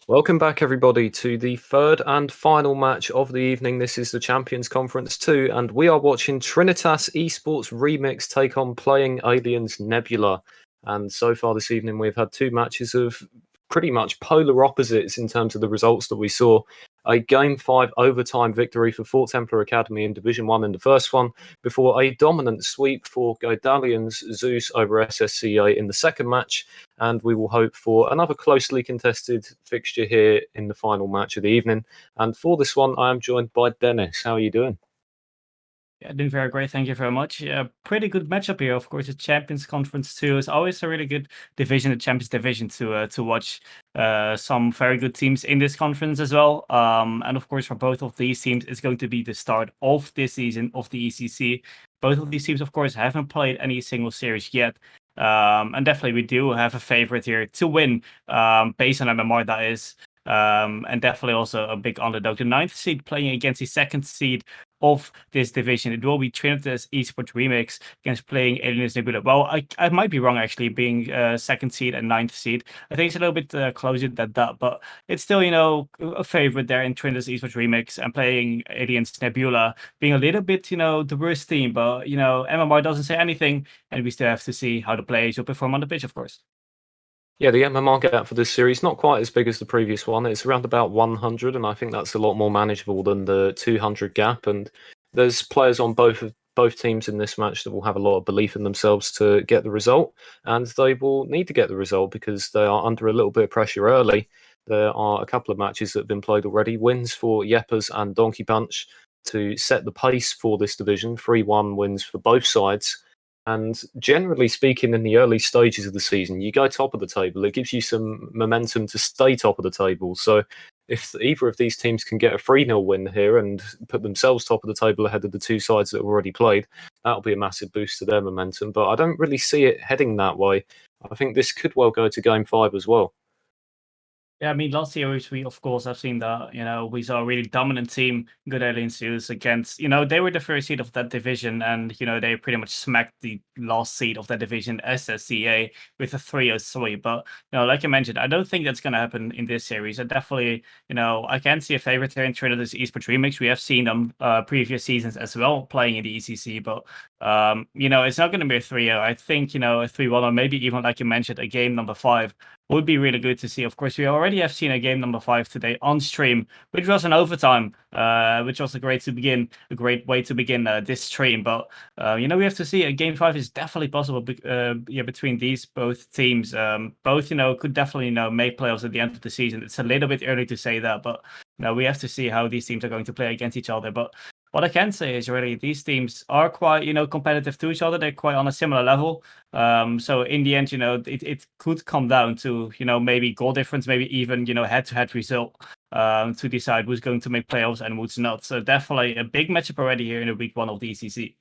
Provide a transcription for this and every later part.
Welcome back, everybody, to the third and final match of the evening. This is the Champions Conference 2, and we are watching Trinitas Esports Remix take on Playing Aliens Nebula. And so far this evening, we've had two matches of pretty much polar opposites in terms of the results that we saw. A Game 5 overtime victory for Fort Templar Academy in Division 1 in the first one, before a dominant sweep for Godalian's Zeus over SSCA in the second match. And we will hope for another closely contested fixture here in the final match of the evening. And for this one, I am joined by Dennis. How are you doing? Yeah, doing very great. Thank you very much. Yeah, pretty good matchup here. Of course, the Champions Conference 2 is always a really good division, the Champions Division, to watch some very good teams in this conference as well. And of course, for both of these teams, it's going to be the start of this season of the ECC. Both of these teams, of course, haven't played any single series yet. And definitely, we do have a favorite here to win, based on MMR, that is. And definitely also a big underdog. The 9th seed playing against the 2nd seed of this division. It will be Trinitas Esports Remix against Playing Aliens Nebula. Well, I might be wrong, actually, being 2nd seed and 9th seed. I think it's a little bit closer than that, but it's still, a favorite there in Trinitas Esports Remix, and Playing Aliens Nebula being a little bit, the worst team. But, MMR doesn't say anything, and we still have to see how the players will perform on the pitch, of course. Yeah, the MMR gap for this series not quite as big as the previous one. It's around about 100, and I think that's a lot more manageable than the 200 gap. And there's players on both teams in this match that will have a lot of belief in themselves to get the result, and they will need to get the result because they are under a little bit of pressure early. There are a couple of matches that have been played already. Wins for Yeppers and Donkey Punch to set the pace for this division. 3-1 wins for both sides. And generally speaking, in the early stages of the season, you go top of the table. It gives you some momentum to stay top of the table. So if either of these teams can get a 3-0 win here and put themselves top of the table ahead of the two sides that have already played, that'll be a massive boost to their momentum. But I don't really see it heading that way. I think this could well go to Game 5 as well. Yeah, I mean, last year we of course have seen that, we saw a really dominant team, Good Aliens use against, they were the first seed of that division, and they pretty much smacked the last seed of that division, SSCA, with a 3-3. But like I mentioned, I don't think that's gonna happen in this series. I definitely, I can see a favorite here in Trinitas Esports Remix. We have seen them previous seasons as well playing in the ECC, but it's not gonna be a 3-0. I think, a 3-1, or maybe even, like you mentioned, a game number 5 would be really good to see. Of course, we already have seen a game number 5 today on stream, which was an overtime, which was a great way to begin this stream. But we have to see. A game 5 is definitely possible. Between these both teams, both could definitely make playoffs at the end of the season. It's a little bit early to say that, but we have to see how these teams are going to play against each other. But what I can say is really these teams are quite, competitive to each other. They're quite on a similar level. So in the end, it could come down to, maybe goal difference, maybe even, head-to-head result to decide who's going to make playoffs and who's not. So definitely a big matchup already here in the week 1 of the ECC.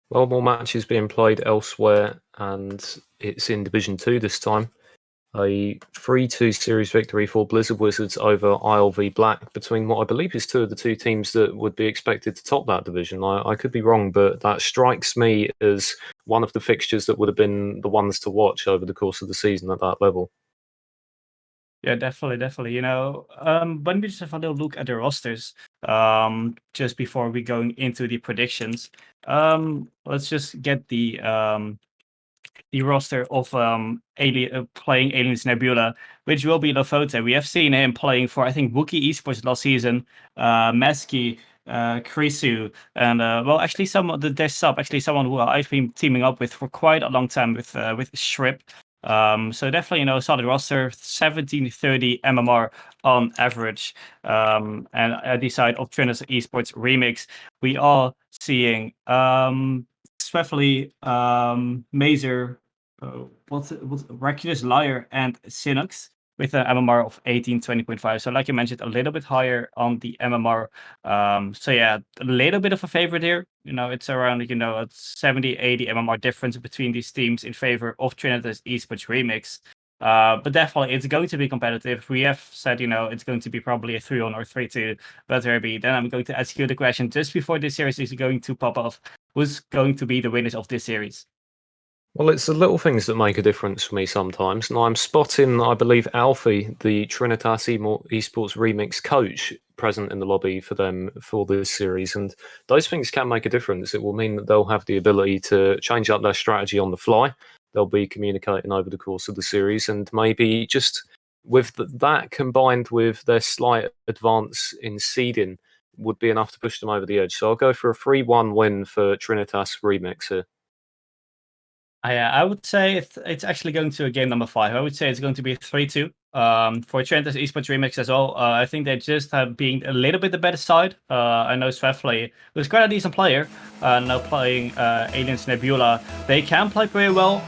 Well, more matches being played elsewhere, and it's in Division 2 this time. A 3-2 series victory for Blizzard Wizards over ILV Black between what I believe is two of the two teams that would be expected to top that division. I could be wrong, but that strikes me as one of the fixtures that would have been the ones to watch over the course of the season at that level. Yeah, definitely. When we just have a little look at the rosters, just before we go into the predictions, let's just get the roster of playing Aliens Nebula, which will be Lofote. We have seen him playing for, I think, Wookie Esports last season, Meski, Krisu, and actually there's someone who I've been teaming up with for quite a long time with Shrip. So definitely, solid roster, 1730 MMR on average. And at the side of Trinitas Esports Remix, we are seeing Swiftly, Mazer, Reckless Liar, and Synox with an MMR of 1820.5. So like you mentioned, a little bit higher on the MMR. So yeah, a little bit of a favorite here. It's around, a 70-80 MMR difference between these teams in favor of Trinitas Esports Remix. But definitely, it's going to be competitive. We have said, it's going to be probably a 3-1 or 3-2. But maybe then I'm going to ask you the question just before this series is going to pop off. Who's going to be the winners of this series? Well, it's the little things that make a difference for me sometimes. And I'm spotting, I believe, Alfie, the Trinitas Esports Remix coach, present in the lobby for them for this series. And those things can make a difference. It will mean that they'll have the ability to change up their strategy on the fly. They'll be communicating over the course of the series. And maybe just with that combined with their slight advance in seeding would be enough to push them over the edge. So I'll go for a 3-1 win for Trinitas Remix here. I would say it's actually going to a game number 5. I would say it's going to be 3-2 for Trinitas Esports Remix as well. I think they just have been a little bit the better side. I know Svefli, who's quite a decent player, now playing Aliens Nebula. They can play pretty well.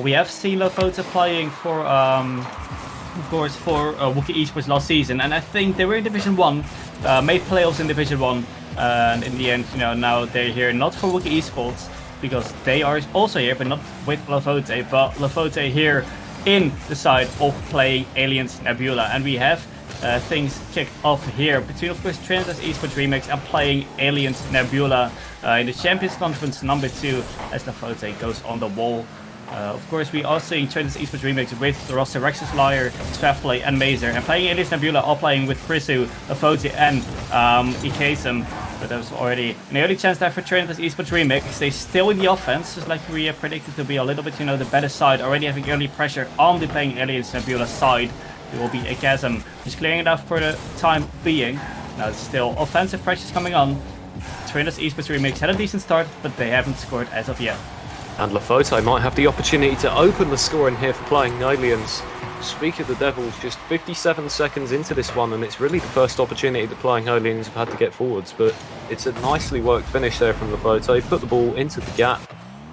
We have seen Lofota playing for, of course, for Wookiee Esports last season, and I think they were in Division 1, made playoffs in Division 1, and in the end, now they're here not for Wookiee Esports, because they are also here, but not with Lafote, but Lafote here in the side of playing Aliens Nebula. And we have things kicked off here between, of course, Trinitas Esports Remix and playing Aliens Nebula in the Champions Conference number 2 as Lafote goes on the wall. Of course, we are seeing Trinitas Esports Remix with the roster Rexus Liar, Svefli, and Mazer, and playing Aliens Nebula, all playing with Chrisu, Lafote, and ECC9. But there was already an early chance there for Trinitas Esports Remix. They still in the offense, just like we predicted to be a little bit, the better side. Already having early pressure on the playing Aliens Nebula side. It will be ECC9 just clearing it out for the time being. Now it's still offensive pressures coming on. Trinitas Esports Remix had a decent start, but they haven't scored as of yet. And Lafote might have the opportunity to open the scoring here for playing Aliens. Speak of the Devils, just 57 seconds into this one, and it's really the first opportunity that playing Aliens have had to get forwards. But it's a nicely worked finish there from Lafote. Put the ball into the gap,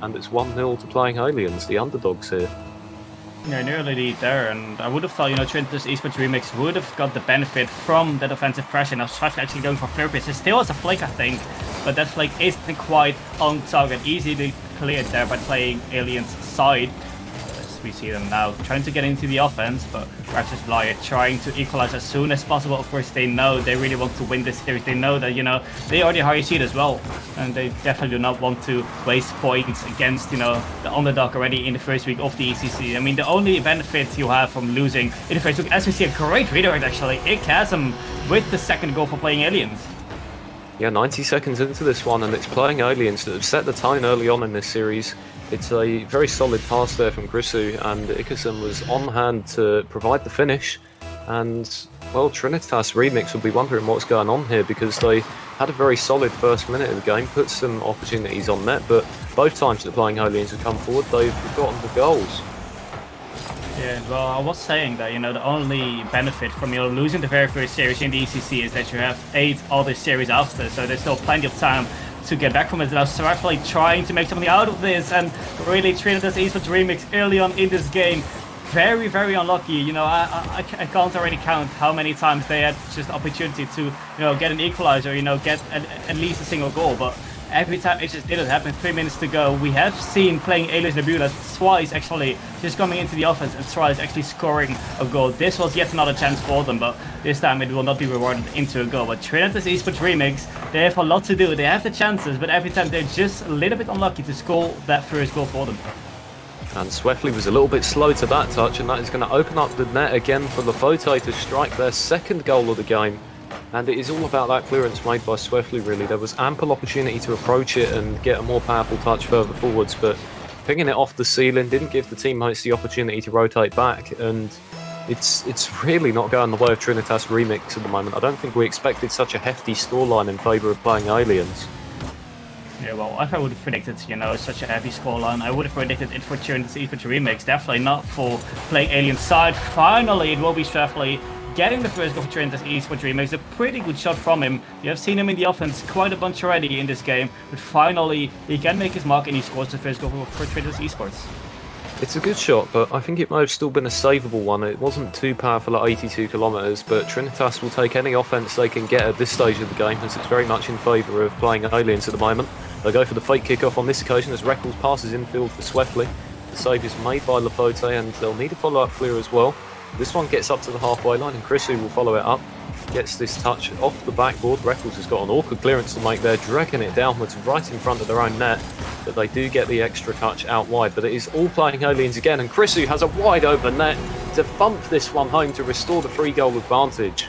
and it's 1-0 to playing Aliens, the underdogs here. Yeah, nearly lead there, and I would have thought, Trinitas Esports Remix would have got the benefit from that offensive pressure. Now Svefli actually going for flare pitch. It still has a flick, I think, but that flick isn't quite on target. Easily cleared there by playing Aliens side. As we see them now trying to get into the offense, but Rexus Liar trying to equalize as soon as possible. Of course, they know they really want to win this series. They know that, they are the highest seed as well, and they definitely do not want to waste points against, the underdog already in the first week of the ECC. I mean, the only benefit you have from losing in the first week, as we see a great redirect actually, ECC9 with the second goal for playing Aliens. Yeah, 90 seconds into this one, and it's playing Aliens that have set the tone early on in this series. It's a very solid pass there from Chrisu, and ECC9 was on hand to provide the finish. And, well, Trinitas Remix will be wondering what's going on here, because they had a very solid first minute of the game, put some opportunities on net, but both times that playing Aliens have come forward, they've gotten the goals. Yeah, well, I was saying that, the only benefit from, losing the very first series in the ECC is that you have 8 other series after, so there's still plenty of time to get back from it. Now Svefli trying to make something out of this, and really Trinitas Esports Remix early on in this game. Very, very unlucky. I can't already count how many times they had just opportunity to, get an equalizer, get at least a single goal, but every time it just didn't happen. 3 minutes to go. We have seen playing Aliens Nebula twice actually just coming into the offense and twice actually scoring a goal. This was yet another chance for them, but this time it will not be rewarded into a goal. But Trinitas Esports Remix, they have a lot to do. They have the chances, but every time they're just a little bit unlucky to score that first goal for them. And Svefli was a little bit slow to that touch, and that is going to open up the net again for Lafote to strike their second goal of the game. And it is all about that clearance made by Svefli, really. There was ample opportunity to approach it and get a more powerful touch further forwards, but pinging it off the ceiling didn't give the teammates the opportunity to rotate back, and it's really not going the way of Trinitas Remix at the moment. I don't think we expected such a hefty scoreline in favour of playing Aliens. Yeah, well, if I would have predicted, such a heavy scoreline, I would have predicted it for Trinitas Esports Remix, definitely not for playing Aliens side. Finally, it will be Svefli getting the first goal for Trinitas Esports Remix. A pretty good shot from him. You have seen him in the offense quite a bunch already in this game, but finally he can make his mark and he scores the first goal for Trinitas Esports. It's a good shot, but I think it may have still been a savable one. It wasn't too powerful at 82 kilometres, but Trinitas will take any offence they can get at this stage of the game, as it's very much in favour of playing Aliens at the moment. They go for the fake kick-off on this occasion as Reckles passes infield for Svefli. The save is made by Lafote, and they'll need a follow-up clear as well. This one gets up to the halfway line, and Chrisu will follow it up. gets this touch off the backboard. Reckles has got an awkward clearance to make there, dragging it downwards right in front of their own net. But they do get the extra touch out wide. But it is all playing Aliens again, and Chrisu has a wide open net to thump this one home to restore the 3-goal advantage.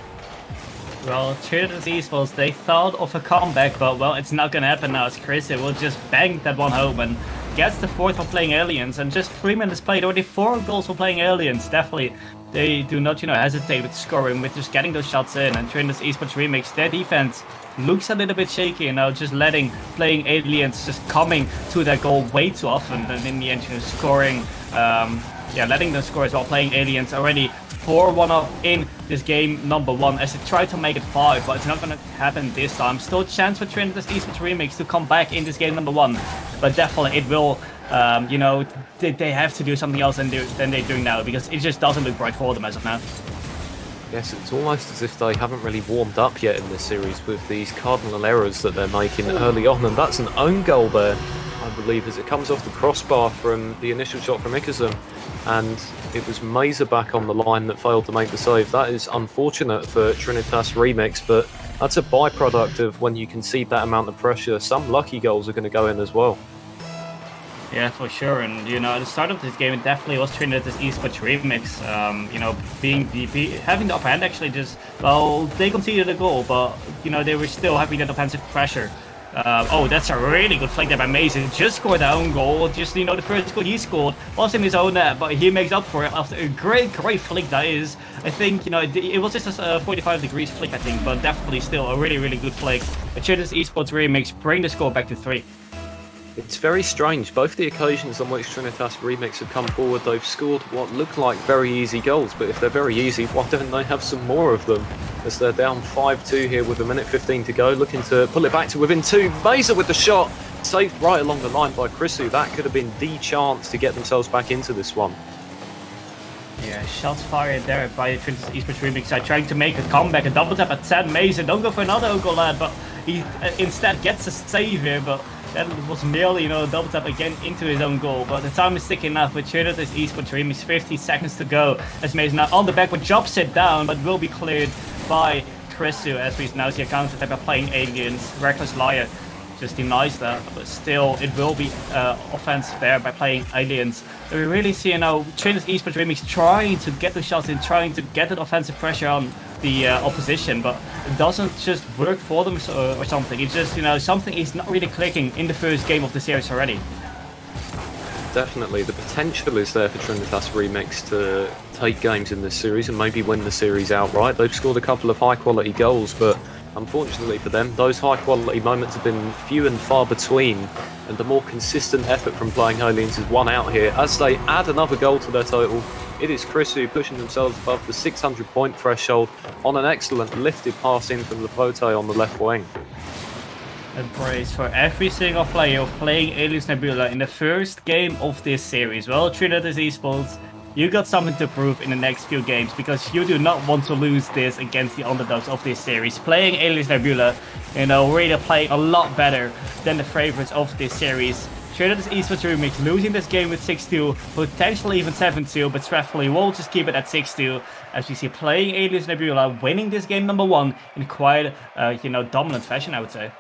Well, Trinitas Esports, they thought of a comeback, but well, it's not gonna happen now as Chris will just bang that one home and gets the 4th for playing Aliens, and just 3 minutes played, already 4 goals for playing Aliens. Definitely, they do not, hesitate with scoring, with just getting those shots in, and Trinitas Esports Remix, their defense looks a little bit shaky, just letting playing Aliens just coming to their goal way too often, and in the end, scoring, letting them score as well, playing Aliens already 4-1 up in this game number 1 as they try to make it 5, but it's not going to happen this time. Still a chance for Trinitas Esports Remix to come back in this game number 1, but definitely it will, they have to do something else than they're doing now, because it just doesn't look bright for them as of now. Yes, it's almost as if they haven't really warmed up yet in this series with these cardinal errors that they're making early on, and that's an own goal there, I believe, as it comes off the crossbar from the initial shot from Ikazum, and it was Mazer back on the line that failed to make the save. That is unfortunate for Trinitas Remix, but that's a byproduct of when you concede that amount of pressure. Some lucky goals are going to go in as well. Yeah, for sure. And, at the start of this game, it definitely was Trinitas Esports Remix, having the upper hand actually they conceded a goal, but, they were still having that offensive pressure. That's a really good flick there by Mason. Just scored their own goal. Just, the first goal he scored was in his own net, but he makes up for it after a great flick that is. I think, it was just a 45 degrees flick, I think, but definitely still a really, really good flick. But Trinitas Esports Remix bring the score back to 3. It's very strange. Both the occasions on which Trinitas Remix have come forward, they've scored what look like very easy goals, but if they're very easy, why don't they have some more of them? As they're down 5-2 here with 1:15 to go, looking to pull it back to within 2. Mazer with the shot, saved right along the line by Chrisu. That could have been the chance to get themselves back into this one. Yeah, shots fired there by the Trinitas Esports Remix side, trying to make a comeback, a double tap at Sam Mazer. Don't go for another goal, lad, but he instead gets a save here, but that was merely, a double tap again into his own goal. But the time is ticking enough with Trinitas Esports Remix, 50 seconds to go. As Mason now on the back, but drops it down, but will be cleared by Chrisu, as we now see a counter attack by playing Aliens. Reckless Liar just denies that, but still it will be offense there by playing Aliens. We really see Trinitas Esports Remix trying to get the shots in, trying to get that offensive pressure on the opposition, but it doesn't just work for them or something. It's just, something is not really clicking in the first game of the series already. Definitely, the potential is there for Trinitas Remix to take games in this series and maybe win the series outright. They've scored a couple of high-quality goals, but unfortunately for them, those high-quality moments have been few and far between, and the more consistent effort from playing Aliens is won out here. As they add another goal to their total, it is Chrisu pushing themselves above the 600-point threshold on an excellent lifted pass in from Lafote on the left wing. A praise for every single player of playing Aliens Nebula in the first game of this series. Well, Trinitas Esports, you got something to prove in the next few games, because you do not want to lose this against the underdogs of this series. Playing Aliens Nebula, really playing a lot better than the favorites of this series. Trinitas Esports Remix losing this game with 6-2, potentially even 7-2, but Treffley will just keep it at 6-2, as we see playing Aliens Nebula winning this game number 1 in quite, dominant fashion, I would say.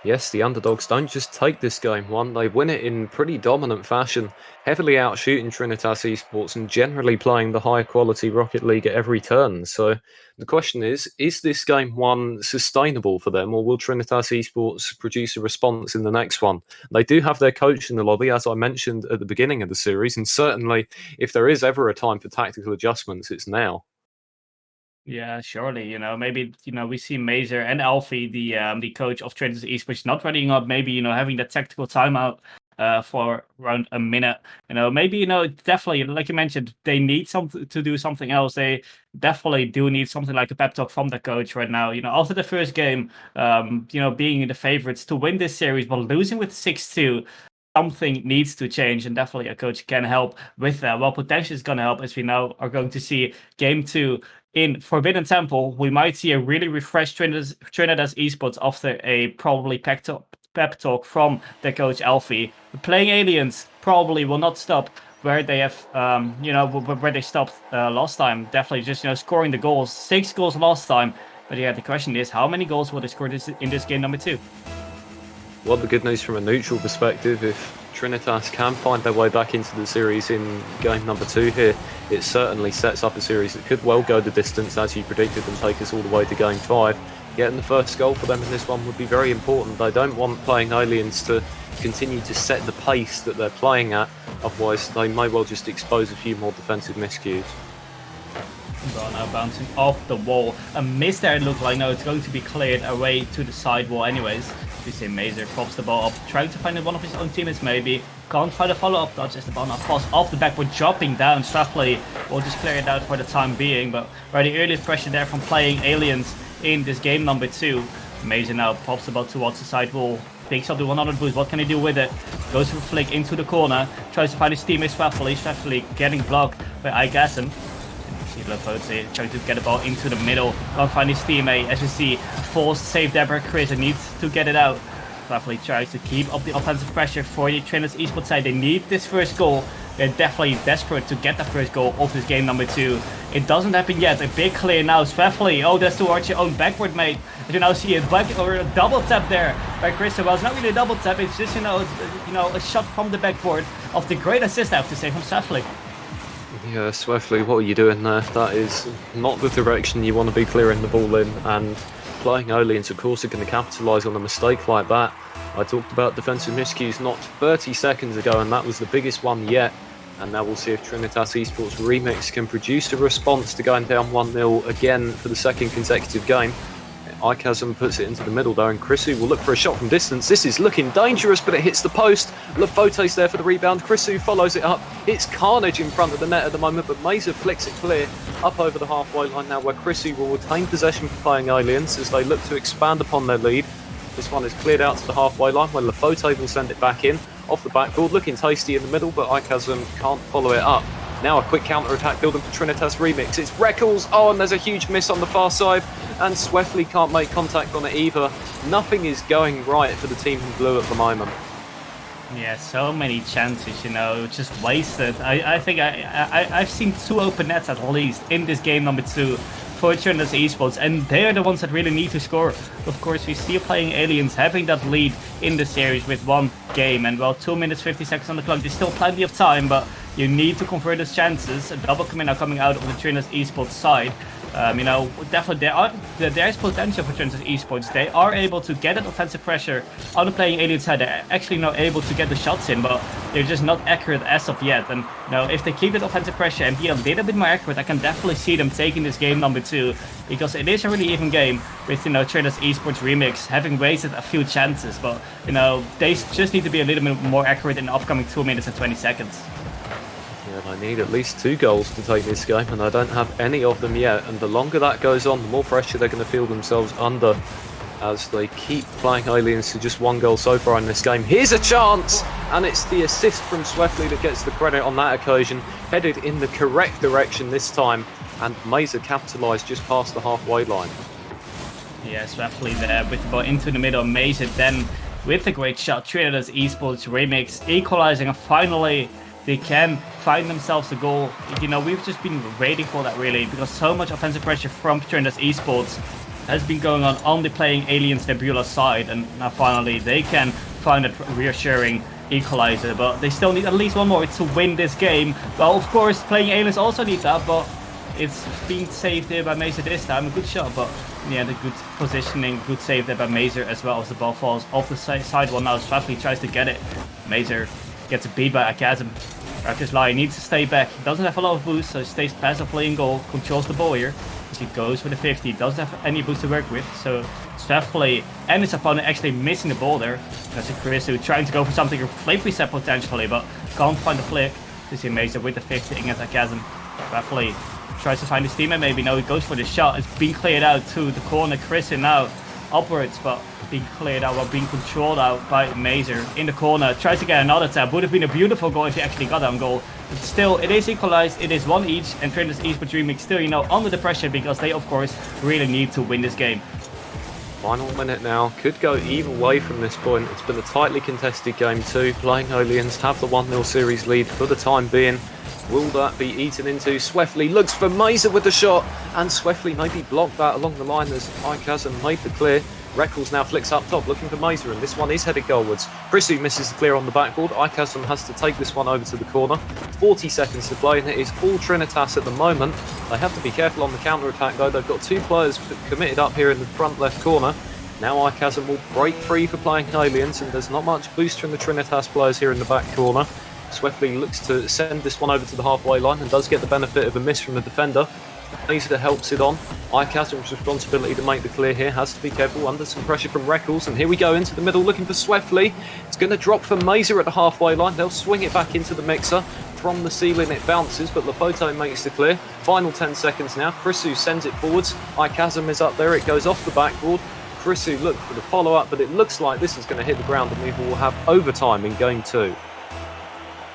Yes, the underdogs don't just take this game 1, they win it in pretty dominant fashion, heavily outshooting Trinitas Esports and generally playing the high quality Rocket League at every turn. So the question is this game 1 sustainable for them, or will Trinitas Esports produce a response in the next one? They do have their coach in the lobby, as I mentioned at the beginning of the series, and certainly if there is ever a time for tactical adjustments, it's now. Yeah, surely, maybe, we see Mazer and Alfie, the coach of Trinitas Esports, not running up, maybe, having that tactical timeout for around a minute. Maybe, definitely, like you mentioned, they need something to do something else. They definitely do need something like a pep talk from the coach right now. After the first game, being the favorites to win this series, but losing with 6-2, something needs to change, and definitely a coach can help with that. Well, potentially is going to help, as we now are going to see game 2 in Forbidden Temple. We might see a really refreshed Trinitas Esports after a probably pep talk from their coach Alfie. Playing Aliens probably will not stop where they have, where they stopped last time. Definitely just, scoring the goals. 6 goals last time. But yeah, the question is, how many goals will they score in this game number 2? Well, the good news from a neutral perspective, if Trinitas can find their way back into the series in game number 2 here, it certainly sets up a series that could well go the distance as you predicted and take us all the way to game 5. Getting the first goal for them in this one would be very important. They don't want playing Aliens to continue to set the pace that they're playing at, otherwise they may well just expose a few more defensive miscues. Well, now bouncing off the wall. A miss there, it looked like. No, it's going to be cleared away to the side wall anyways. We see Mazer pops the ball up, trying to find one of his own teammates maybe. Can't find a follow-up dodge as the ball now falls off the backboard, dropping down. Straffley will just clear it out for the time being, but very early pressure there from playing Aliens in this game number 2. Mazer now pops the ball towards the side wall, picks up the 100 boost. What can he do with it? Goes for a flick into the corner, tries to find his teammate Straffley. Straffley getting blocked by Igasm. Trying to get the ball into the middle. Can't find his teammate. As you see, forced save there by Chris and needs to get it out. Straffley tries to keep up the offensive pressure for the Trinitas Esports side. They need this first goal. They're definitely desperate to get the first goal of this game number 2. It doesn't happen yet. A big clear now. Straffley. Oh, that's towards your own backward, mate. As you now see a double tap there by Chris. Well, it's not really a double tap. It's just, a shot from the backboard of the great assist, I have to say, from Straffley. Yeah, Swefley, what are you doing there? That is not the direction you want to be clearing the ball in, and playing Aliens, of course, are going to capitalise on a mistake like that. I talked about defensive miscues not 30 seconds ago, and that was the biggest one yet. And now we'll see if Trinitas Esports Remix can produce a response to going down 1-0 again for the second consecutive game. Ichasm puts it into the middle though, and Chrisu will look for a shot from distance. This is looking dangerous, but it hits the post. Lafote's there for the rebound. Chrisu follows it up. It's carnage in front of the net at the moment, but Mazer flicks it clear up over the halfway line now, where Chrisu will retain possession for playing Aliens as they look to expand upon their lead. This one is cleared out to the halfway line, where Lafote will send it back in off the backboard, looking tasty in the middle, but Ichasm can't follow it up. Now a quick counter-attack building for Trinitas Remix. It's Reckles. Oh, and there's a huge miss on the far side. And Swefley can't make contact on it either. Nothing is going right for the team in blue at the moment. Yeah, so many chances, just wasted. I think I've seen 2 open nets at least in this game number 2 for Trinitas Esports, and they are the ones that really need to score. Of course, we still playing Aliens, having that lead in the series with 1 game, and well, 2 minutes 50 seconds on the clock. There's still plenty of time, but you need to convert those chances. A double commit now coming out of the Trinitas Esports side. Definitely there's potential for Trinitas Esports. They are able to get that offensive pressure on the playing Alien side. They're actually not able to get the shots in, but they're just not accurate as of yet. And if they keep that offensive pressure and be a little bit more accurate, I can definitely see them taking this game number 2, because it is a really even game with Trinitas Esports Remix having wasted a few chances, but they just need to be a little bit more accurate in the upcoming 2 minutes and 20 seconds. Yeah, they need at least 2 goals to take this game, and they don't have any of them yet. And the longer that goes on, the more pressure they're going to feel themselves under as they keep playing Aliens to just 1 goal so far in this game. Here's a chance, and it's the assist from Swefley that gets the credit on that occasion. Headed in the correct direction this time, and Mazer capitalised just past the halfway line. Yeah, Swefley there with the ball into the middle. Mazer then with a great shot. Trinitas Esports Remix equalising, and finally they can find themselves a goal. We've just been waiting for that really, because so much offensive pressure from Trinitas Esports has been going on the playing Aliens Nebula side, and now finally they can find a reassuring equalizer, but they still need at least 1 more to win this game. Well, of course, playing Aliens also need that, but it's being saved there by Mazer this time. A good shot, but yeah, the good positioning, good save there by Mazer as well, as the ball falls off the side wall. Now Straffley tries to get it. Mazer gets beat by Ichasm. Marcus Lai needs to stay back. He doesn't have a lot of boost, so he stays passively in goal, controls the ball here. As he goes for the 50, he doesn't have any boost to work with, so Straffley and his opponent actually missing the ball there. That's a Chrisu trying to go for something, a flip reset potentially, but can't find the flick. You see Mazer with the 50 against Ichasm. Straffley tries to find his teammate maybe. No, he goes for the shot. It's being cleared out to the corner. Chrisu now upwards, but being cleared out while being controlled out by Mazer in the corner. Tries to get another tap. Would have been a beautiful goal if he actually got on goal. But still, it is equalized. It is 1 each, and Trinitas Esports Remix still, under the pressure, because they, of course, really need to win this game. Final minute now. Could go either way from this point. It's been a tightly contested game too. Playing Aliens have the 1-0 series lead for the time being. Will that be eaten into? Sweftley looks for Mazer with the shot, and Sweftley maybe blocked that along the line as Icasm made the clear. Reckles now flicks up top looking for Mazer, and this one is headed goalwards. Prisu misses the clear on the backboard. Icasm has to take this one over to the corner. 40 seconds to play, and it is all Trinitas at the moment. They have to be careful on the counter-attack though. They've got 2 players committed up here in the front left corner. Now Icasm will break free for playing Aliens, and there's not much boost from the Trinitas players here in the back corner. Sweftley looks to send this one over to the halfway line and does get the benefit of a miss from the defender. Mazer helps it on. Icasm's responsibility to make the clear here. Has to be careful under some pressure from Reckles. And here we go into the middle looking for Sweftley. It's going to drop for Mazer at the halfway line. They'll swing it back into the mixer. From the ceiling it bounces, but Lafoto makes the clear. Final 10 seconds now. Prisu sends it forwards. Icasm is up there. It goes off the backboard. Prisu looked for the follow-up, but it looks like this is going to hit the ground and we will have overtime in game 2.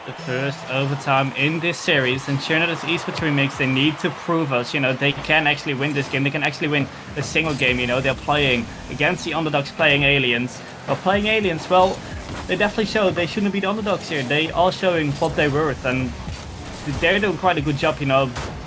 The first overtime in this series, and Trinitas Esports Remix, they need to prove us, they can actually win this game. They can actually win a single game, they're playing against the underdogs, playing Aliens. Well, playing Aliens, well, they definitely showed they shouldn't be the underdogs here. They are showing what they're worth, and they're doing quite a good job,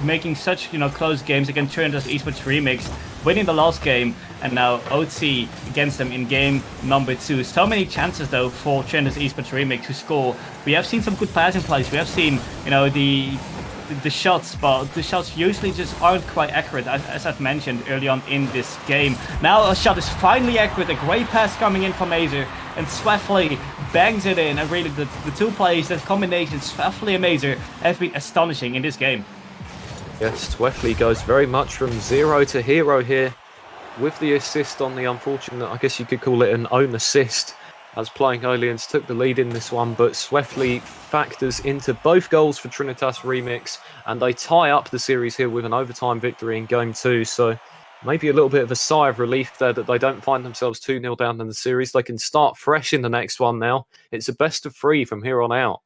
making such, close games against Trinitas Esports Remix, winning the last game, and now OT against them in game number 2. So many chances though for Trinitas Esports Remix to score. We have seen some good passing plays. We have seen, the shots, but the shots usually just aren't quite accurate, as I've mentioned early on in this game. Now a shot is finally accurate. A great pass coming in from Mazer, and Sweftley bangs it in. And really, the 2 plays, that combination, Sweftley and Mazer, have been astonishing in this game. Yes, Sweftley goes very much from 0 to hero here with the assist on the unfortunate, I guess you could call it an own assist, as playing Aliens took the lead in this one, but Sweftley factors into both goals for Trinitas Remix, and they tie up the series here with an overtime victory in game 2, so maybe a little bit of a sigh of relief there that they don't find themselves 2-0 down in the series. They can start fresh in the next one now. It's a best of 3 from here on out.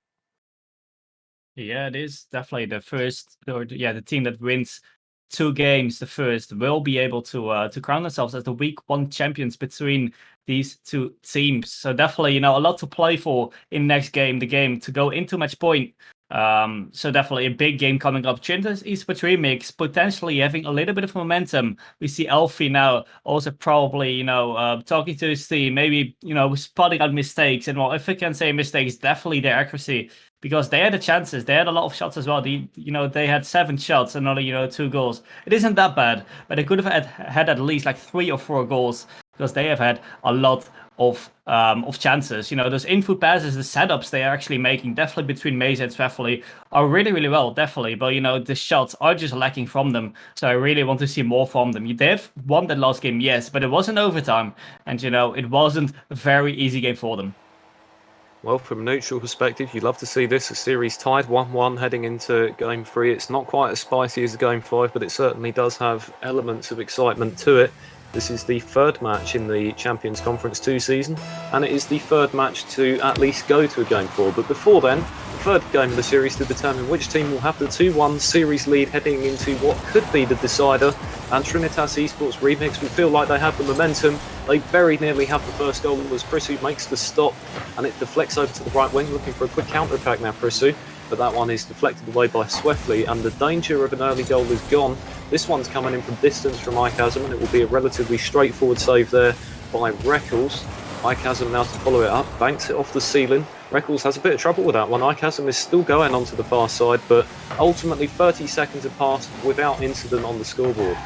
Yeah, it is definitely the first, the team that wins 2 games, the first, will be able to crown themselves as the week 1 champions between these 2 teams. So definitely, a lot to play for in next game, the game to go into match point. So definitely a big game coming up. Trinitas Esports Remix potentially having a little bit of momentum. We see Elfie now also probably, talking to his team, maybe, spotting out mistakes. And well, if I can say mistakes, definitely their accuracy, because they had the chances. They had a lot of shots as well. They had 7 shots and only, 2 goals. It isn't that bad, but they could have had at least like 3 or 4 goals, because they have had a lot of chances. Those input passes, the setups they are actually making, definitely between Mazer and Sweftley, are really, really well, definitely. But, the shots are just lacking from them. So I really want to see more from them. They have won that last game, yes, but it was in overtime. And, it wasn't a very easy game for them. Well, from a neutral perspective, you'd love to see this a series tied 1-1 heading into game 3. It's not quite as spicy as game 5, but it certainly does have elements of excitement to it. This is the 3rd match in the Champions Conference 2 season, and it is the 3rd match to at least go to a game 4. But before then, the 3rd game of the series to determine which team will have the 2-1 series lead heading into what could be the decider. And Trinitas Esports Remix will feel like they have the momentum. They very nearly have the first goal as Prisu makes the stop, and it deflects over to the right wing, looking for a quick counter-attack now, Prisu. But that one is deflected away by Sweftley, and the danger of an early goal is gone. This one's coming in from distance from Icasm, and it will be a relatively straightforward save there by Reckles. Icasm now to follow it up, banks it off the ceiling. Reckles has a bit of trouble with that one. Icasm is still going onto the far side, but ultimately 30 seconds have passed without incident on the scoreboard.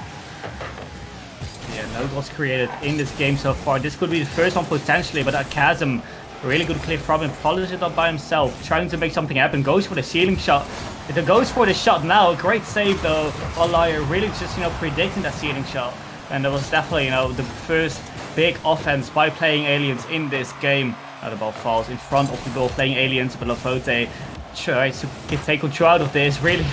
Yeah, no goals created in this game so far. This could be the first one potentially, but Icasm, really good clear from him, follows it up by himself, trying to make something happen, goes for the ceiling shot. If it goes for the shot now, great save though. Olayer really just, predicting that ceiling shot. And that was definitely, the first big offense by playing Aliens in this game. Now the ball falls in front of the goal, playing Aliens, but Lafote tries to take control out of this, really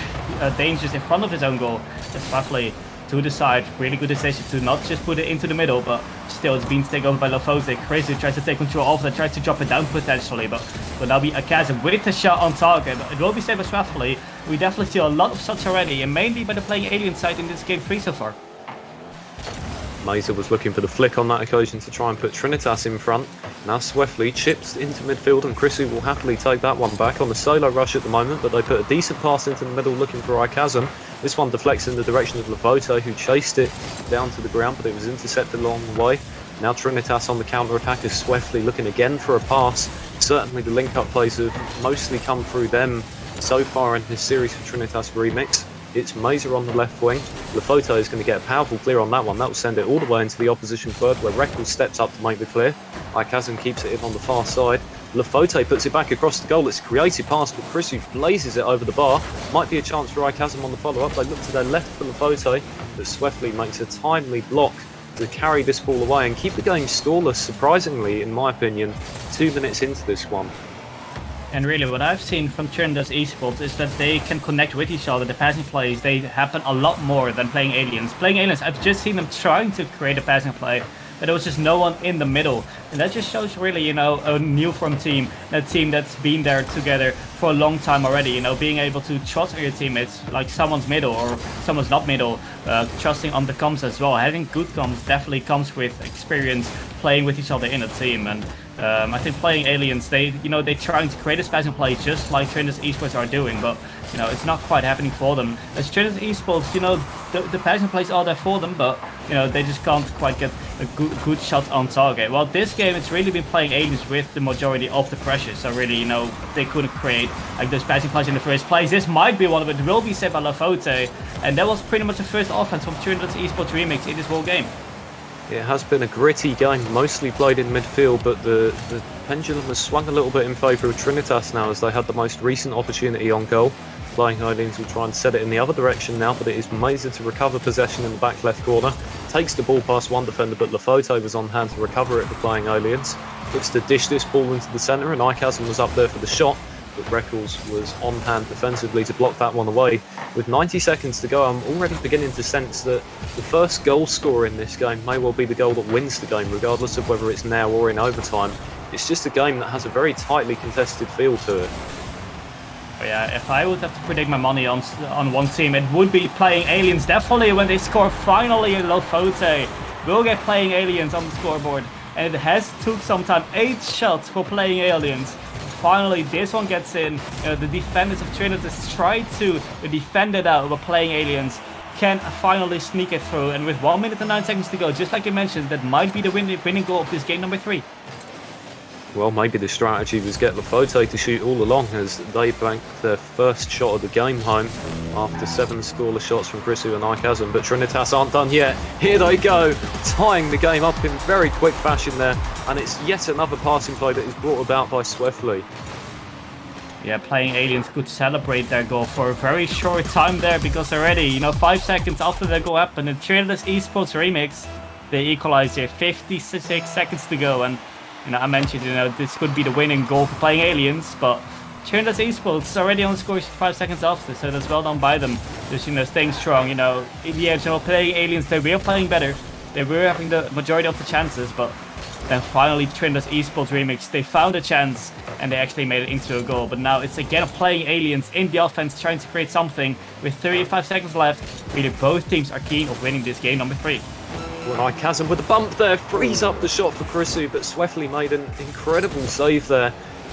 dangerous in front of his own goal. Just roughly to the side, really good decision to not just put it into the middle, but still it's being taken over by Lafote. Crazy tries to take control of that, tries to drop it down potentially, but will now be Icasm with the shot on target. It will be saved by Sweftley. We definitely see a lot of shots already, and mainly by the playing Alien side in this game 3 so far. Mesa was looking for the flick on that occasion to try and put Trinitas in front. Now Swiftly chips into midfield and Chrissy will happily take that one back on the solo rush at the moment, but they put a decent pass into the middle looking for Icasm. This one deflects in the direction of Lavoto, who chased it down to the ground, but it was intercepted along the way. Now Trinitas on the counter-attack is Swiftly looking again for a pass. Certainly the link-up plays have mostly come through them so far in this series for Trinitas Remix. It's Mesa on the left wing. Lavoto is going to get a powerful clear on that one. That will send it all the way into the opposition third, where Reckles steps up to make the clear. Icasm keeps it in on the far side. Lavoto puts it back across the goal. It's a creative pass, but Chrissy blazes it over the bar. Might be a chance for Icasm on the follow-up. They look to their left for Lavoto, but Swiftly makes a timely block to carry this ball away and keep the game scoreless, surprisingly, in my opinion, 2 minutes into this one. And really, what I've seen from Trinitas Esports is that they can connect with each other. The passing plays, they happen a lot more than playing Aliens. Playing Aliens, I've just seen them trying to create a passing play, but there was just no one in the middle. And that just shows really, you know, a new form team, a team that's been there together for a long time already, you know, being able to trust on your teammates, like someone's middle or someone's not middle, trusting on the comms as well. Having good comms definitely comes with experience playing with each other in a team. And I think playing Aliens, they're trying to create a passing play just like Trinitas Esports are doing, but you know, it's not quite happening for them. As Trinitas Esports, you know, the passing plays are there for them, but you know, they just can't quite get a good shot on target. Well, this game, it's really been playing Aliens with the majority of the pressure, so really, you know, they couldn't create like those passing plays in the first place. This might be one of it, will be saved by Lavoto, and that was pretty much the first offense from Trinitas Esports Remix in this whole game. It has been a gritty game, mostly played in midfield, but the pendulum has swung a little bit in favour of Trinitas now, as they had the most recent opportunity on goal. Flying Aliens will try and set it in the other direction now, but it is Mesa to recover possession in the back left corner. Takes the ball past one defender, but Lavoto was on hand to recover it for Flying Aliens. Looks to dish this ball into the centre, and Icasm was up there for the shot, but Reckles was on hand defensively to block that one away. With 90 seconds to go, I'm already beginning to sense that the first goal scorer in this game may well be the goal that wins the game, regardless of whether it's now or in overtime. It's just a game that has a very tightly contested feel to it. Yeah, if I would have to predict my money on one team, it would be playing Aliens. Definitely when they score finally, Lavoto will get playing Aliens on the scoreboard. And it has took some time, 8 shots for playing Aliens. Finally, this one gets in. The defenders of Trinitas try to defend it out, but playing Aliens can finally sneak it through. And with 1 minute and 9 seconds to go, just like you mentioned, that might be the winning goal of this game number 3. Well, maybe the strategy was get Lavoto to shoot all along, as they banked their first shot of the game home after 7 scoreless shots from Chrissy and Icasm. But Trinitas aren't done yet. Here they go, tying the game up in very quick fashion there. And it's yet another passing play that is brought about by Swiftly. Yeah, playing Aliens could celebrate their goal for a very short time there, because already, you know, 5 seconds after the goal happened in Trinitas Esports Remix, they equalized here, 56 seconds to go. And you know, I mentioned, you know, this could be the winning goal for playing Aliens, but Trinitas Esports already on the score 5 seconds after, so that's well done by them. Just, you know, staying strong, you know, in the end, you know, playing Aliens, they were playing better, they were having the majority of the chances, but then finally Trinitas Esports Remix, they found a chance, and they actually made it into a goal. But now it's again playing Aliens in the offense, trying to create something with 35 seconds left. Really, both teams are keen of winning this game number 3. Well, Icasm with a bump there, frees up the shot for Chrissy, but Swiftly made an incredible save there,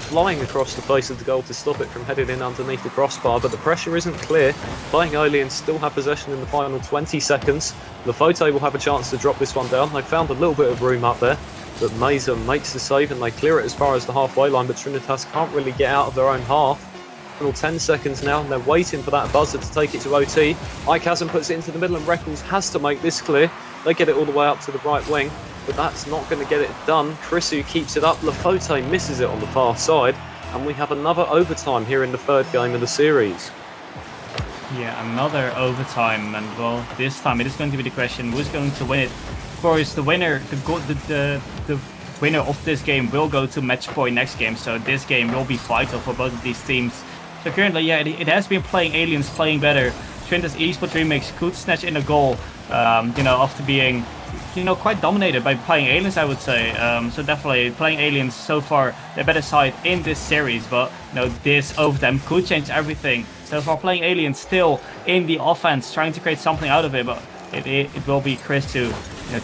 flying across the face of the goal to stop it from heading in underneath the crossbar, but the pressure isn't clear. Playing Aliens still have possession in the final 20 seconds. Lavoto will have a chance to drop this one down. They found a little bit of room up there, but Mesa makes the save and they clear it as far as the halfway line, but Trinitas can't really get out of their own half. Final 10 seconds now, and they're waiting for that buzzer to take it to OT. Icasm puts it into the middle, and Reckles has to make this clear. They get it all the way up to the right wing, but that's not going to get it done. Chrissy keeps it up, Lavoto misses it on the far side, and we have another overtime here in the 3rd game of the series. Yeah, another overtime, and well, this time it is going to be the question, who's going to win it? Of course, the winner, the winner of this game will go to match point next game, so this game will be vital for both of these teams. So currently, yeah, it has been playing Aliens, playing better. Trinitas Esports Remix could snatch in a goal, you know, after being, you know, quite dominated by playing Aliens, I would say. So definitely playing Aliens so far the better side in this series, but you know, this overtime could change everything. So far playing Aliens still in the offense, trying to create something out of it, but it will be Chris to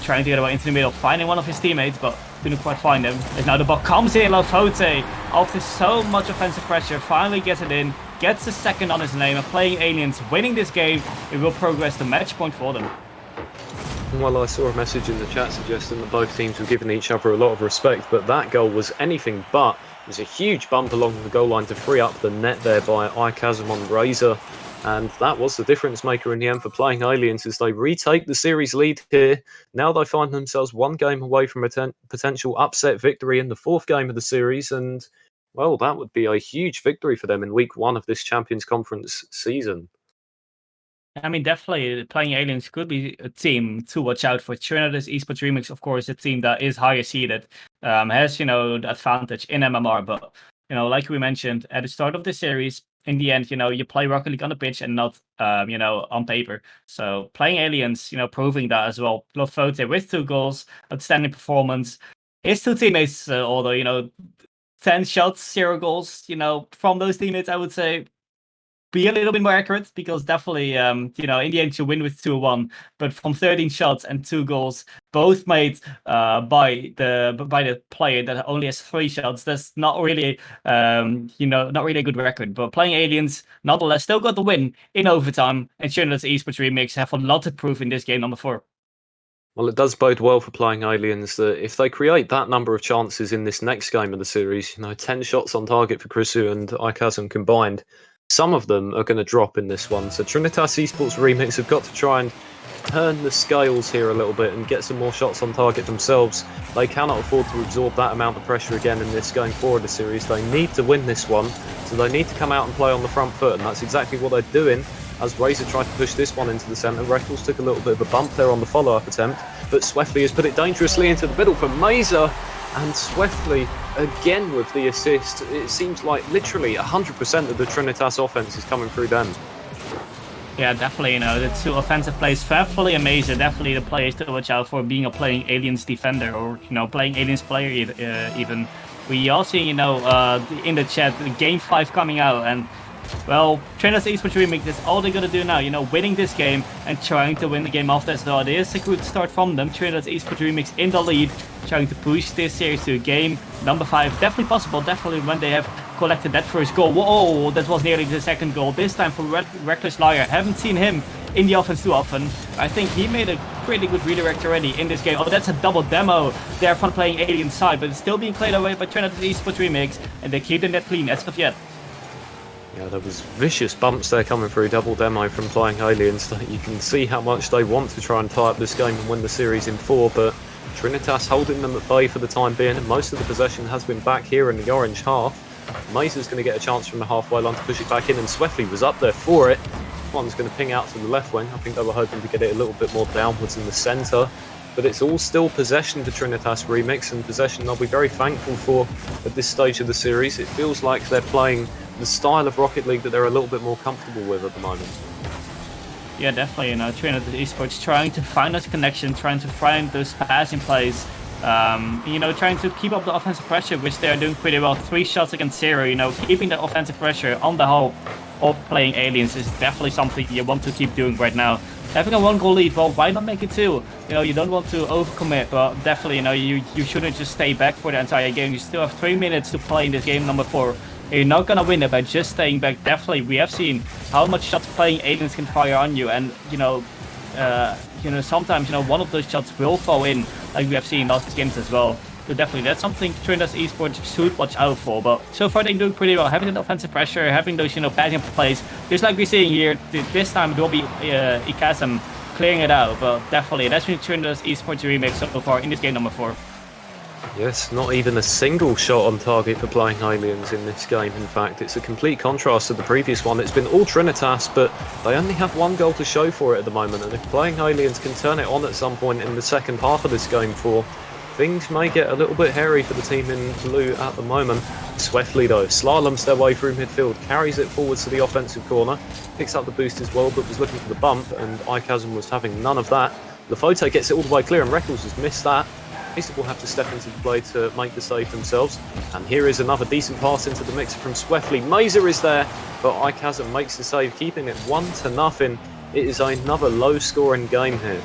trying to get away into the middle, finding one of his teammates, but couldn't quite find him. And now the ball comes in, Lafote, after so much offensive pressure, finally gets it in, gets a second on his name, and playing Aliens, winning this game, it will progress to match point for them. Well, I saw a message in the chat suggesting that both teams were giving each other a lot of respect, but that goal was anything but. It was a huge bump along the goal line to free up the net there by iChasm on Razor. And that was the difference maker in the end for playing Aliens as they retake the series lead here. Now they find themselves one game away from a potential upset victory in the fourth game of the series. And, well, that would be a huge victory for them in week 1 of this Champions Conference season. I mean, definitely playing Aliens could be a team to watch out for. Trinitas Esports Remix, of course, a team that is higher seeded, has, the advantage in MMR. But, like we mentioned at the start of the series, in the end, you play Rocket League on the pitch and not, on paper. So playing Aliens, proving that as well. Lofote with 2 goals, outstanding performance. His 2 teammates, although, 10 shots, 0 goals, from those teammates, I would say be a little bit more accurate, because definitely, in the end, you win with 2-1. But from 13 shots and 2 goals, both made by the player that only has 3 shots, that's not really, not really a good record. But playing Aliens, nonetheless, still got the win in overtime. And Trinitas Esports Remix have a lot to prove in this game number 4. Well, it does bode well for playing Aliens that if they create that number of chances in this next game of the series, 10 shots on target for Chrisu and iChasm combined, some of them are going to drop in this one. So Trinitas Esports Remix have got to try and turn the scales here a little bit and get some more shots on target themselves. They cannot afford to absorb that amount of pressure again in this going forward the series. They need to win this one, so they need to come out and play on the front foot, and that's exactly what they're doing. As Razor tried to push this one into the centre, Reckles took a little bit of a bump there on the follow-up attempt, but Swiftly has put it dangerously into the middle for Mazer, and Swiftly again with the assist. It seems like literally 100% of the Trinitas offense is coming through them. Yeah, definitely, the 2 offensive plays, Swiftly and Mazer, definitely the players to watch out for, being a playing Aliens defender, or, playing Aliens player even. We all see, in the chat, Game 5 coming out, and well, Trinitas Esports Remix, that's all they're going to do now, winning this game and trying to win the game after as well. It is a good start from them. Trinitas Esports Remix in the lead, trying to push this series to game number 5. Definitely possible, definitely when they have collected that first goal. Whoa, that was nearly the second goal. This time for Reckless Liar. Haven't seen him in the offense too often. I think he made a pretty good redirect already in this game. Oh, that's a double demo there from playing Alien side, but it's still being played away by Trinitas Esports Remix, and they keep the net clean as of yet. Yeah, there was vicious bumps there coming through double demo from playing Aliens. You can see how much they want to try and tie up this game and win the series in 4, but Trinitas holding them at bay for the time being, and most of the possession has been back here in the orange half. Mazer's going to get a chance from the halfway line to push it back in, and Swiftly was up there for it. One's going to ping out to the left wing. I think they were hoping to get it a little bit more downwards in the centre, but it's all still possession for Trinitas Remix, and possession they'll be very thankful for at this stage of the series. It feels like they're playing the style of Rocket League that they're a little bit more comfortable with at the moment. Yeah, definitely. Trinitas Esports trying to find those connections, trying to find those passing plays, trying to keep up the offensive pressure, which they are doing pretty well. 3 shots against 0, keeping the offensive pressure on the whole of playing Aliens is definitely something you want to keep doing right now. Having a 1-goal lead, well, why not make it 2? You don't want to overcommit, but definitely, you shouldn't just stay back for the entire game. You still have 3 minutes to play in this game number 4. You're not gonna win it by just staying back. Definitely, we have seen how much shots playing Aliens can fire on you, and sometimes one of those shots will fall in, like we have seen last games as well. So definitely, that's something Trinitas Esports should watch out for. But so far, they're doing pretty well, having the offensive pressure, having those passing plays. Just like we're seeing here, this time it will be iChasm clearing it out. But definitely, that's been Trinitas Esports Remix so far in this game number 4. Yes, not even a single shot on target for playing Aliens in this game. In fact, it's a complete contrast to the previous one. It's been all Trinitas, but they only have 1 goal to show for it at the moment. And if playing Aliens can turn it on at some point in the second half of this game 4, things may get a little bit hairy for the team in blue at the moment. Swiftly though, slaloms their way through midfield, carries it forwards to the offensive corner, picks up the boost as well, but was looking for the bump, and iChasm was having none of that. Lafote gets it all the way clear, and Reckles has missed that. Mazer will have to step into the play to make the save themselves. And here is another decent pass into the mixer from Swiftly. Mazer is there, but iChasm makes the save, keeping it 1-0. It is another low-scoring game here.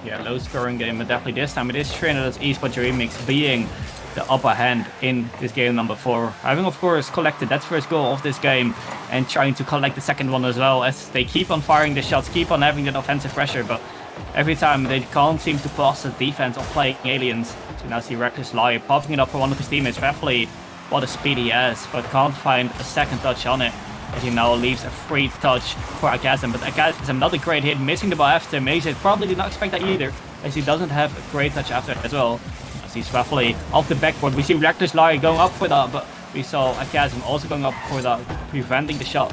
Yeah, low scoring game, but definitely this time it is Trinitas Esports Remix being the upper hand in this game number 4. Having, of course, collected that first goal of this game and trying to collect the second one as well, as they keep on firing the shots, keep on having that offensive pressure, but every time they can't seem to pass the defense of playing aliens. So now see Reckless Liar popping it up for one of his teammates. Referee, what a speed he has, but can't find a second touch on it, as he now leaves a free touch for Akazem. But Akazem, not a great hit, missing the ball after. Mason probably did not expect that either, as he doesn't have a great touch after as well. As he's roughly off the backboard, we see Reckless Liar going up for that, but we saw Akazem also going up for that, preventing the shot.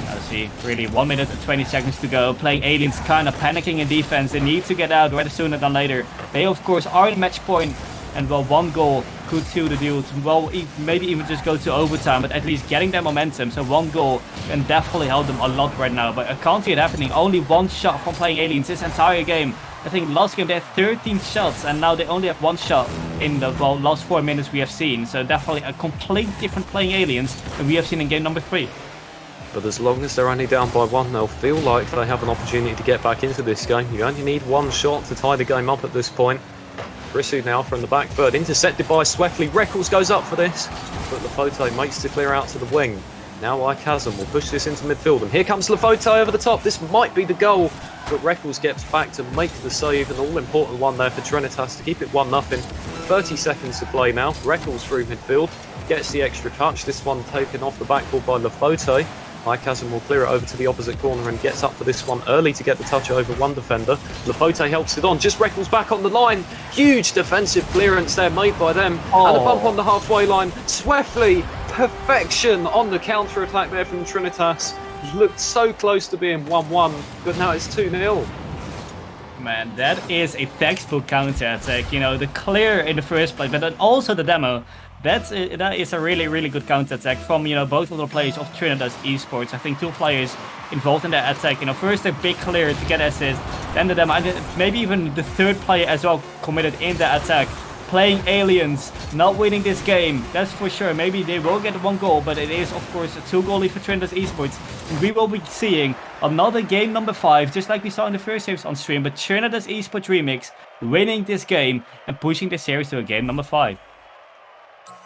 Now see, really 1 minute and 20 seconds to go. Playing aliens kind of panicking in defense. They need to get out rather sooner than later. They, of course, are in match point, and well, one goal could seal the deal. Well, maybe even just go to overtime, but at least getting their momentum. So one goal can definitely help them a lot right now. But I can't see it happening. Only one shot from playing aliens this entire game. I think last game they had 13 shots, and now they only have one shot in the last 4 minutes we have seen. So definitely a complete different playing aliens than we have seen in game number 3. But as long as they're only down by 1, they'll feel like they have an opportunity to get back into this game. You only need one shot to tie the game up at this point. Risu now from the back third, intercepted by Sweftly. Reckles goes up for this, but Lafote makes to clear out to the wing. Now Ikazam will push this into midfield, and here comes Lafote over the top. This might be the goal, but Reckles gets back to make the save, an all-important one there for Trinitas to keep it 1-0. 30 seconds to play now. Reckles through midfield, gets the extra touch. This one taken off the backboard by Lafote. Ikazam will clear it over to the opposite corner and gets up for this one early to get the touch over one defender. Lafote helps it on, just Reckles back on the line. Huge defensive clearance there made by them. And a bump on the halfway line. Swiftly, perfection on the counter-attack there from Trinitas. Looked so close to being 1-1, but now it's 2-0. Man, that is a textbook counter-attack. You know, the clear in the first place, but then also the demo. That is a really, really good counter-attack from, you know, both of the players of Trinitas Esports. I think 2 players involved in that attack. You know, first a big clear to get assist, then the demo, and maybe even the third player as well committed in the attack. Playing aliens, not winning this game, that's for sure. Maybe they will get 1 goal, but it is, of course, a 2-goal lead for Trinitas Esports. And we will be seeing another game number 5, just like we saw in the first series on stream, but Trinitas Esports Remix winning this game and pushing the series to a game number 5.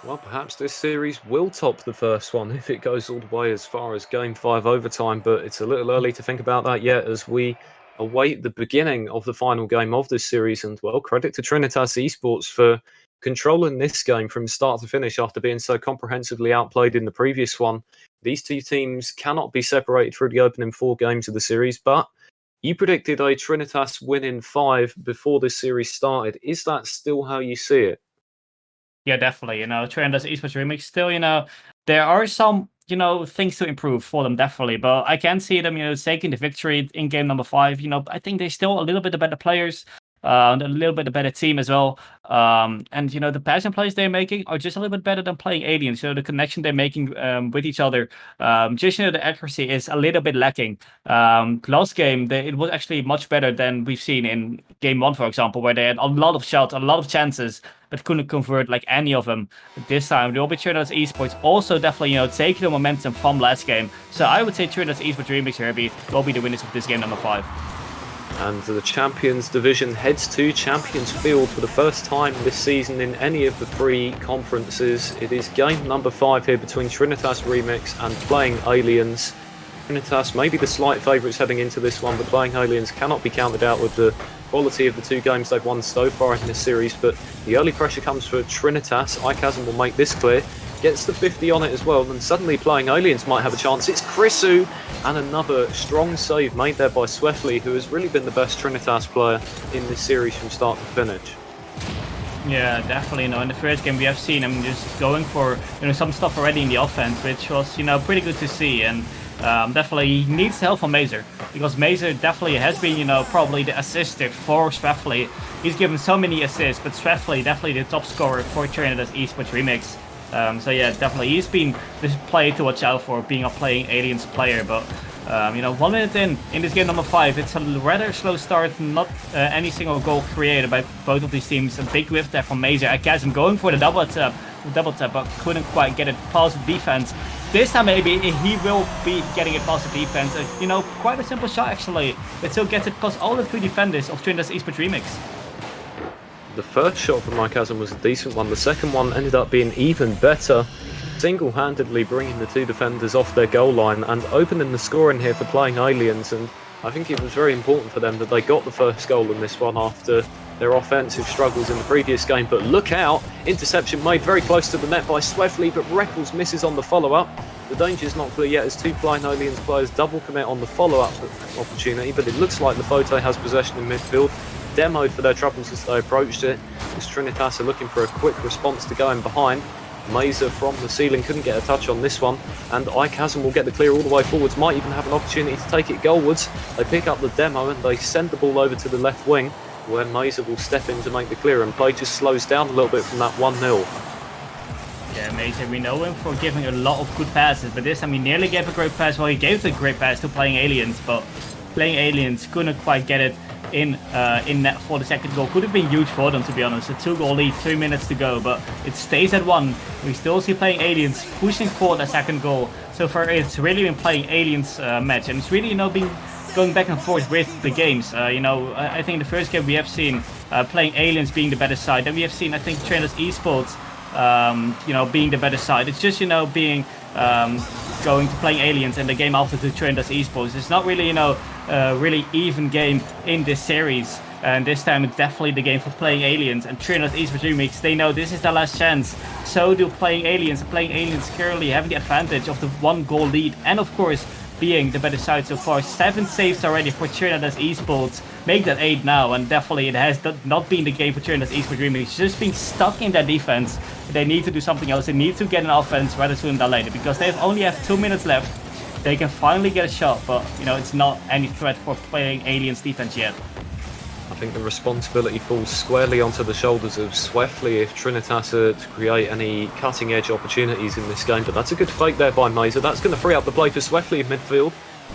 Well, perhaps this series will top the first one if it goes all the way as far as Game 5 overtime, but it's a little early to think about that yet as we await the beginning of the final game of this series. And, well, credit to Trinitas Esports for controlling this game from start to finish after being so comprehensively outplayed in the previous one. These 2 teams cannot be separated through the opening 4 games of the series, but you predicted a Trinitas win in 5 before this series started. Is that still how you see it? Yeah, definitely. You know, Trinitas Esports Remix still, you know, there are some, you know, things to improve for them, definitely. But I can see them, you know, taking the victory in game number 5. You know, I think they're still a little bit better players, a little bit better team as well. And, you know, the passing plays they're making are just a little bit better than playing aliens. So the connection they're making with each other, just, you know, the accuracy is a little bit lacking. Last game, it was actually much better than we've seen in game 1, for example, where they had a lot of shots, a lot of chances, but couldn't convert like any of them. This time, the Trinitas Esports also definitely, you know, taking the momentum from last game. So I would say Trinitas Esports Remix here will be the winners of this game number 5. And the Champions Division heads to Champions Field for the first time this season in any of the 3 conferences. It is game number 5 here between Trinitas Remix and Playing Aliens. Trinitas may be the slight favourites heading into this one, but Playing Aliens cannot be counted out with the quality of the 2 games they've won so far in this series. But the early pressure comes for Trinitas. Ikazam will make this clear. Gets the 50 on it as well, and suddenly Playing Aliens might have a chance. It's Chrisu, and another strong save made there by Sweftly, who has really been the best Trinitas player in this series from start to finish. Yeah, definitely. You know, in the first game we have seen him just going for, you know, some stuff already in the offense, which was, you know, pretty good to see. And definitely he needs help from Mazer, because Mazer definitely has been, you know, probably the assister for Sweftly. He's given so many assists, but Sweftly definitely the top scorer for Trinitas Esports Remix. So yeah, definitely he's been this player to watch out for, being a Playing Aliens player. But you know, 1 minute in this game number 5, it's a rather slow start. Not any single goal created by both of these teams. A big whiff there from Mazer. Akazam going for the double tap double tap, but couldn't quite get it past the defense. This time maybe he will be getting it past the defense. You know, quite a simple shot actually. It still gets it past all the 3 defenders of Trinitas Esports Remix. The first shot from iChasm was a decent one. The second one ended up being even better, single-handedly bringing the 2 defenders off their goal line and opening the scoring here for Playing Aliens. And I think it was very important for them that they got the first goal in this one after their offensive struggles in the previous game. But look out! Interception made very close to the net by Swefley, but Reckles misses on the follow-up. The danger's not clear yet as 2 Playing Aliens players double commit on the follow-up opportunity, but it looks like the Photo has possession in midfield. Demoed for their troubles as they approached it, as Trinitas are looking for a quick response to go in behind. Mazer from the ceiling couldn't get a touch on this one, and iChasm will get the clear all the way forwards, might even have an opportunity to take it goalwards. They pick up the demo and they send the ball over to the left wing, where Mazer will step in to make the clear, and play just slows down a little bit from that 1-0. Yeah, Mazer, we know him for giving a lot of good passes, but this time he nearly gave a great pass. Well, he gave the great pass to Playing Aliens, but Playing Aliens couldn't quite get it in net for the second goal. Could have been huge for them, to be honest. A 2-goal lead, 3 minutes to go, but it stays at 1. We still see Playing Aliens pushing for the second goal. So far, it's really been Playing Aliens match, and it's really, you know, been going back and forth with the games. You know, I think the first game we have seen Playing Aliens being the better side, and we have seen, I think, Trinitas Esports, you know, being the better side. It's just, you know, being going to Playing Aliens and the game after to Trinitas Esports. It's not really, you know, really even game in this series, and this time it's definitely the game for Playing Aliens. And Trinitas Esports Remix, they know this is their last chance. So do Playing Aliens. Playing Aliens currently having the advantage of the 1-goal lead, and of course being the better side so far. 7 saves already for Trinitas Esports, make that 8 now, and definitely it has not been the game for Trinitas Esports Remix. Just being stuck in that defense. They need to do something else. They need to get an offense rather sooner than later, because they only have 2 minutes left. They can finally get a shot, but you know, it's not any threat for Playing Aliens defense yet. I think the responsibility falls squarely onto the shoulders of Swefley if Trinitas are to create any cutting-edge opportunities in this game. But that's a good fake there by Mazer. That's going to free up the play for Swefley in midfield.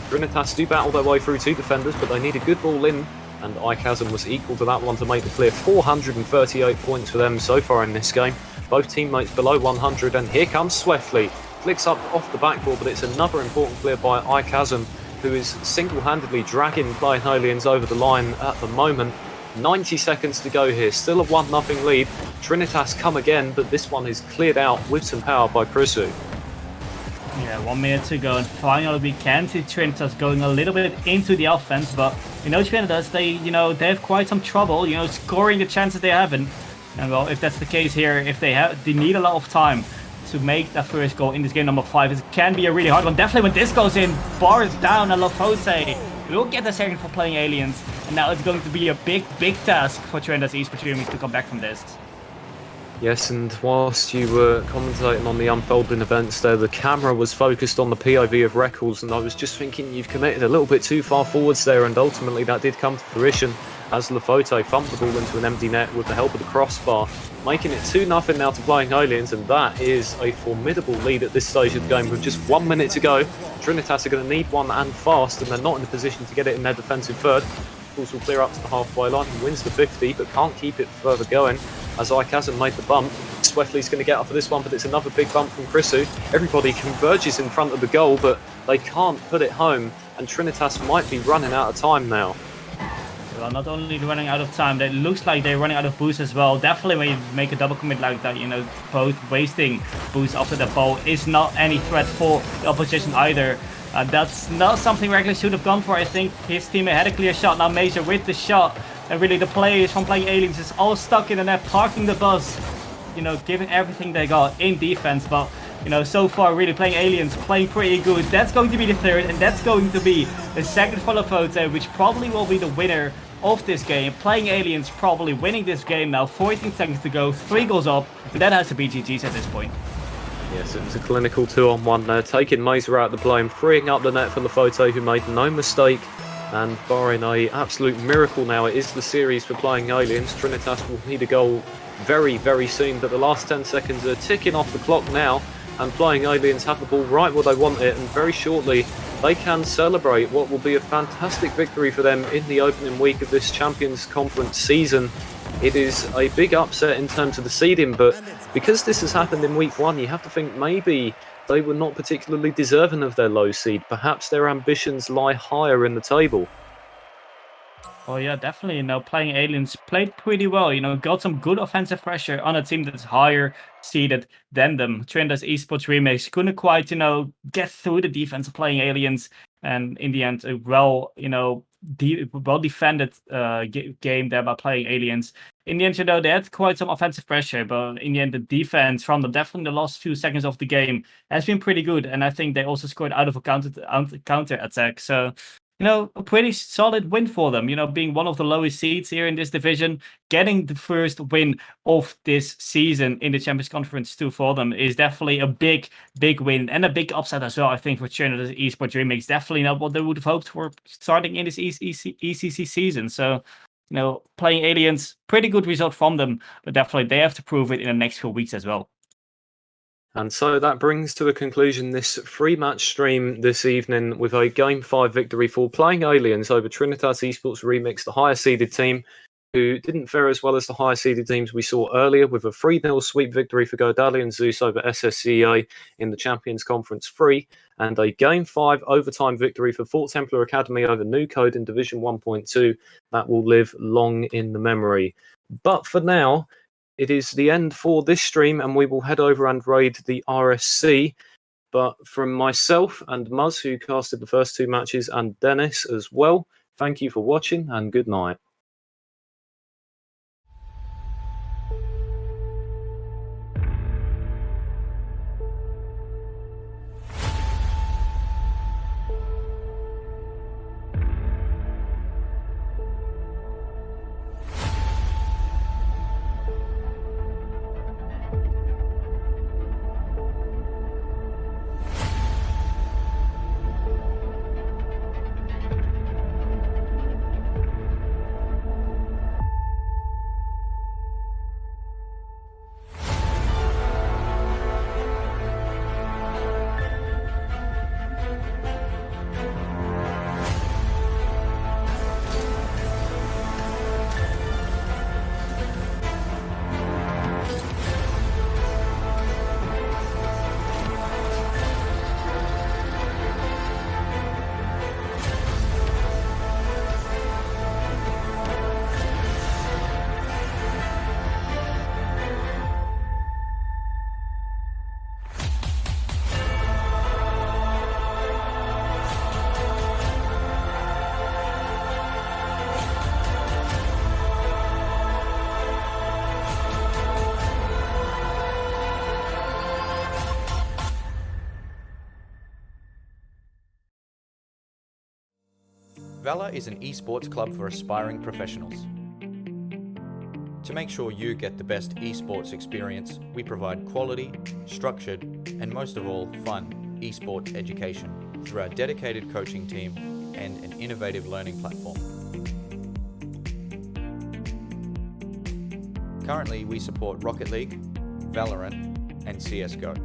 Trinitas do battle their way through 2 defenders, but they need a good ball in, and iChasm was equal to that one to make the clear. 438 points for them so far in this game. Both teammates below 100, and here comes Swefley. Flicks up off the backboard, but it's another important clear by iChasm, who is single-handedly dragging Playing Aliens over the line at the moment. 90 seconds to go here, still a 1-0 lead. Trinitas come again, but this one is cleared out with some power by Krisu. Yeah, 1 minute to go, and finally we can see Trinitas going a little bit into the offense, but you know, Trinitas, they have quite some trouble, you know, scoring the chances they haven't. And well, if that's the case here, if they need a lot of time to make that first goal in this game number 5. It can be a really hard one. Definitely when this goes in, bars down, and Lafote will get the second for Playing Aliens. And now it's going to be a big task for Trinitas Esports Remix to come back from this. Yes, and whilst you were commentating on the unfolding events there, the camera was focused on the POV of Reckles, and I was just thinking you've committed a little bit too far forwards there, and ultimately that did come to fruition as Lafote thumped the ball into an empty net with the help of the crossbar, making it 2-0 now to Playing Aliens, and that is a formidable lead at this stage of the game with just 1 minute to go. Trinitas are going to need one and fast, and they're not in a position to get it in their defensive third. Bulls will clear up to the halfway line and wins the 50, but can't keep it further going as iChasm made the bump. Swefley's going to get up for this one, but it's another big bump from Krisu. Everybody converges in front of the goal, but they can't put it home, and Trinitas might be running out of time now. Well, not only running out of time, it looks like they're running out of boost as well. Definitely when you make a double commit like that, you know, both wasting boost after the ball is not any threat for the opposition either. That's not something Regular should have gone for. I think his teammate had a clear shot. Now Mazer with the shot, and really the players from Playing Aliens is all stuck in the net, parking the bus, you know, giving everything they got in defense. But you know, so far really Playing Aliens playing pretty good. That's going to be the third, and that's going to be the second for Lafote, which probably will be the winner of this game. Playing Aliens probably winning this game now. 14 seconds to go, 3 goals up, but that has to be GG's at this point. Yes, it was a clinical 2-on-1 there, taking Mazer out of the play and freeing up the net for Lafote, who made no mistake. And barring an absolute miracle now, it is the series for Playing Aliens. Trinitas will need a goal very, very soon, but the last 10 seconds are ticking off the clock now, and Playing Aliens have the ball right where they want it, and very shortly they can celebrate what will be a fantastic victory for them in the opening week of this Champions Conference season. it is a big upset in terms of the seeding, but because this has happened in week 1, you have to think maybe they were not particularly deserving of their low seed. Perhaps their ambitions lie higher in the table. Well, yeah, definitely. Playing Aliens played pretty well. Got some good offensive pressure on a team that's higher seeded than them. Trinitas Esports Remix couldn't quite, get through the defense of playing Aliens, and in the end, a well defended game there by playing Aliens. In the end, they had quite some offensive pressure, but in the end, the defense from them, definitely the last few seconds of the game, has been pretty good. And I think they also scored out of a counter attack. So a pretty solid win for them, being one of the lowest seeds here in this division, getting the first win of this season in the Champions Conference 2 for them is definitely a big win and a big upset as well, I think, for Trinitas Esports Remix. Definitely not what they would have hoped for starting in this ECC season. So, playing Aliens, pretty good result from them, but definitely they have to prove it in the next few weeks as well. And so that brings to a conclusion this 3-match stream this evening with a Game 5 victory for playing Aliens over Trinitas Esports Remix, the higher seeded team, who didn't fare as well as the higher seeded teams we saw earlier, with a 3-0 sweep victory for Godali and Zeus over SSCA in the Champions Conference 3, and a Game 5 overtime victory for Fort Templar Academy over New Code in Division 1.2 that will live long in the memory. But for now, it is the end for this stream, and we will head over and raid the RSC. But from myself and Muzz, who casted the first 2 matches, and Dennis as well, thank you for watching and good night. Valor is an esports club for aspiring professionals. To make sure you get the best esports experience, we provide quality, structured, and most of all, fun esports education through our dedicated coaching team and an innovative learning platform. Currently, we support Rocket League, Valorant, and CSGO.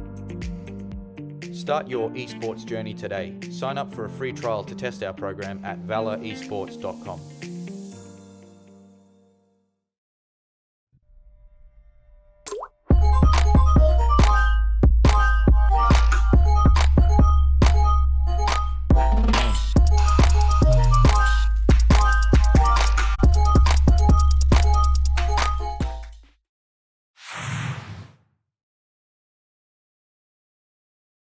Start your esports journey today. Sign up for a free trial to test our program at valoresports.com.